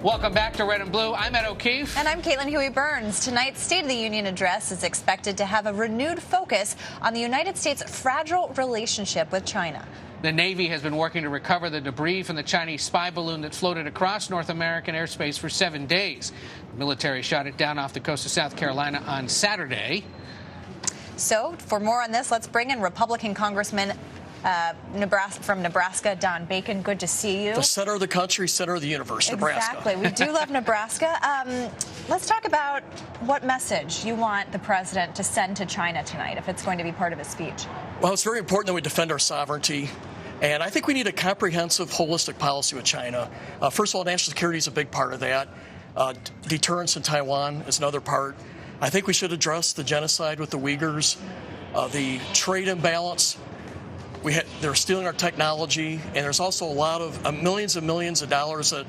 Welcome back to Red and Blue. I'm Ed O'Keefe. And I'm Caitlin Huey-Burns. Tonight's State of the Union address is expected to have a renewed focus on the United States' fragile relationship with China. The Navy has been working to recover the debris from the Chinese spy balloon that floated across North American airspace for 7 days. The military shot it down off the coast of South Carolina on Saturday. So, for more on this, let's bring in Republican Congressman from Nebraska, Don Bacon. Good to see you. The center of the country, center of the universe, Nebraska. Exactly. We do love Nebraska. Let's talk about what message you want the president to send to China tonight, if it's going to be part of his speech. Well, it's very important that we defend our sovereignty. And I think we need a comprehensive, holistic policy with China. First of all, national security is a big part of that. Deterrence in Taiwan is another part. I think we should address the genocide with the Uyghurs, the trade imbalance. They're stealing our technology, and there's also a lot of millions and millions of dollars that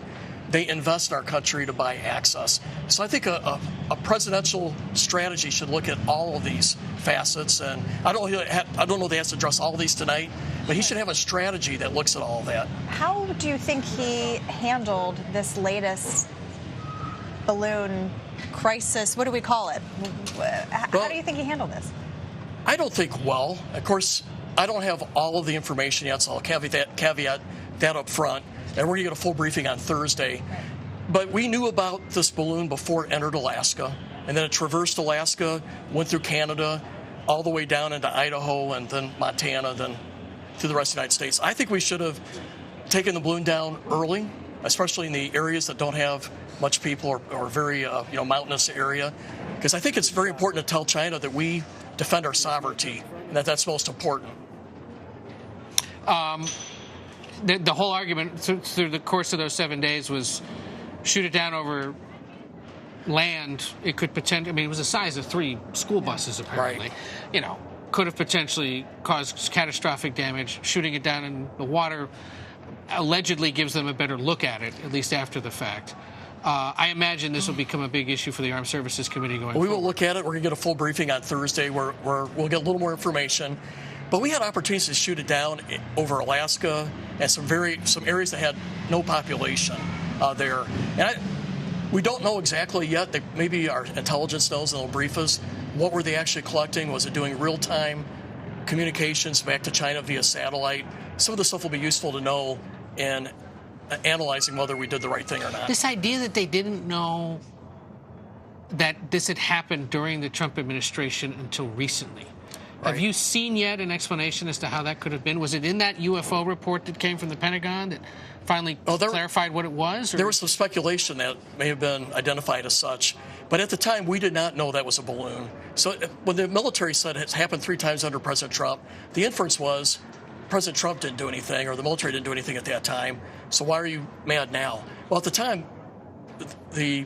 they invest in our country to buy access. So I think a presidential strategy should look at all of these facets, and I don't know if he has to address all of these tonight, but he should have a strategy that looks at all of that. How do you think he handled this latest balloon crisis? What do we call it? How do you think he handled this? I don't think well. Of course, I don't have all of the information yet, so I'll caveat that up front. And we're going to get a full briefing on Thursday. Right. But we knew about this balloon before it entered Alaska. And then it traversed Alaska, went through Canada, all the way down into Idaho, and then Montana, then through the rest of the United States. I think we should have taken the balloon down early, especially in the areas that don't have much people or very mountainous area. Because I think it's very important to tell China that we defend our sovereignty and that's most important. The whole argument through the course of those 7 days was shoot it down over land. It could potentially, I mean, it was the size of 3 school buses, apparently. Right. Could have potentially caused catastrophic damage. Shooting it down in the water allegedly gives them a better look at it, at least after the fact. I imagine this will become a big issue for the Armed Services Committee going forward. We will look at it. We're going to get a full briefing on Thursday where we'll get a little more information. But we had opportunities to shoot it down over Alaska and some areas that had no population there. And we don't know exactly yet. Maybe our intelligence knows and they'll brief us. What were they actually collecting? Was it doing real-time communications back to China via satellite? Some of the stuff will be useful to know in analyzing whether we did the right thing or not. This idea that they didn't know that this had happened during the Trump administration until recently. Right. Have you seen yet an explanation as to how that could have been? Was it in that UFO report that came from the Pentagon that finally clarified what it was? Or? There was some speculation that may have been identified as such. But at the time, we did not know that was a balloon. So when the military said it's happened 3 times under President Trump, the inference was President Trump didn't do anything or the military didn't do anything at that time. So why are you mad now? Well, at the time, the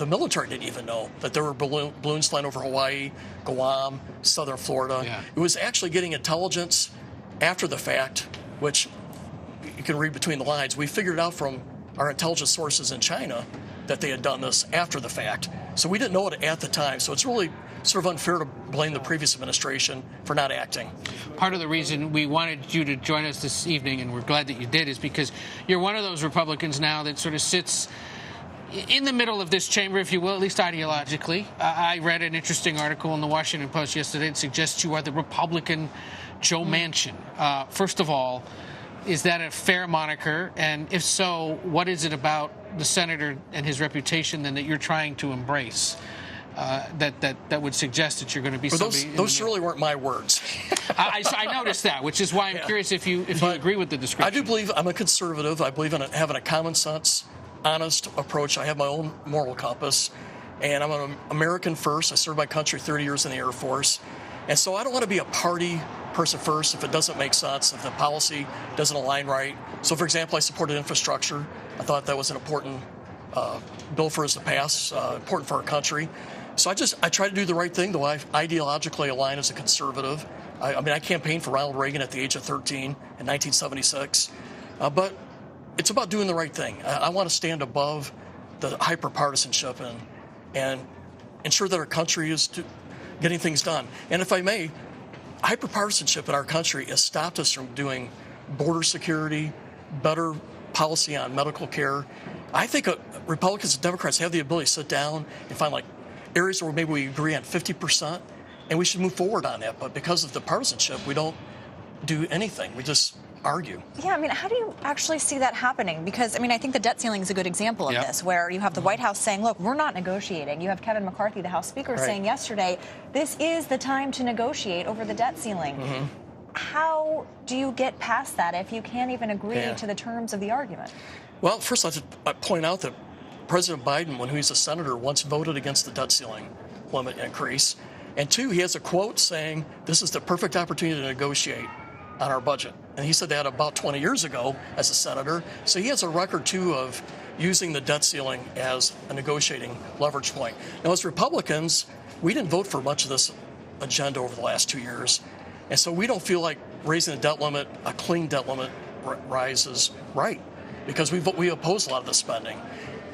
military didn't even know that there were balloons flying over Hawaii, Guam, southern Florida. Yeah. It was actually getting intelligence after the fact, which you can read between the lines. We figured out from our intelligence sources in China that they had done this after the fact. So we didn't know it at the time. So it's really sort of unfair to blame the previous administration for not acting. Part of the reason we wanted you to join us this evening, and we're glad that you did, is because you're one of those Republicans now that sort of sits in the middle of this chamber, if you will, at least ideologically. I read an interesting article in the Washington Post yesterday that suggests you are the Republican Joe Manchin. First of all, is that a fair moniker? And if so, what is it about the senator and his reputation then that you're trying to embrace that would suggest that you're going to be somebody? Those surely weren't my words. I noticed that, which is why I'm curious if you agree with the description. I do believe I'm a conservative. I believe in having a common sense, honest approach. I have my own moral compass, and I'm an American first. I served my country 30 years in the Air Force, and so I don't want to be a party person first if it doesn't make sense, if the policy doesn't align right. So, for example, I supported infrastructure. I thought that was an important bill for us to pass, important for our country. So I try to do the right thing, though I ideologically align as a conservative. I campaigned for Ronald Reagan at the age of 13 in 1976, but it's about doing the right thing. I want to stand above the hyper-partisanship and ensure that our country is getting things done. And if I may, hyper-partisanship in our country has stopped us from doing border security, better policy on medical care, I think Republicans and Democrats have the ability to sit down and find like areas where maybe we agree on 50%, and we should move forward on that. But because of the partisanship, we don't do anything. We just argue. Yeah, I mean, how do you actually see that happening? Because, I mean, I think the debt ceiling is a good example of this, where you have the White House saying, look, we're not negotiating. You have Kevin McCarthy, the House Speaker, saying yesterday, this is the time to negotiate over the debt ceiling. How do you get past that if you can't even agree to the terms of the argument? Well, first, I'd point out that President Biden, when he was a senator, once voted against the debt ceiling limit increase. And two, he has a quote saying, this is the perfect opportunity to negotiate on our budget. And he said that about 20 years ago as a senator. So he has a record, too, of using the debt ceiling as a negotiating leverage point. Now, as Republicans, we didn't vote for much of this agenda over the last 2 years. And so we don't feel like raising the debt limit, a clean debt limit rise is right, because we oppose a lot of the spending.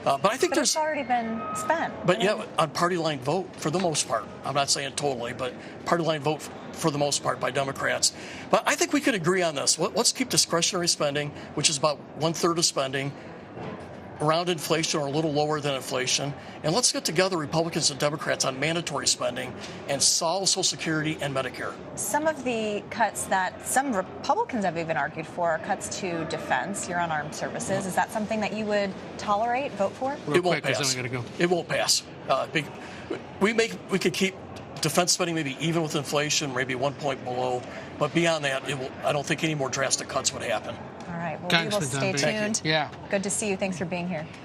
But I think it's already been spent. But on party line vote for the most part. I'm not saying totally, but party line vote for the most part by Democrats. But I think we could agree on this. Let's keep discretionary spending, which is about 1/3 of spending, around inflation or a little lower than inflation. And let's get together, Republicans and Democrats, on mandatory spending and solve Social Security and Medicare. Some of the cuts that some Republicans have even argued for are cuts to defense, your unarmed services. Is that something that you would tolerate, vote for? It won't pass. It won't pass. We could keep defense spending maybe even with inflation, maybe 1 point below. But beyond that, I don't think any more drastic cuts would happen. All right. Well, we will stay tuned. Yeah. Good to see you. Thanks for being here.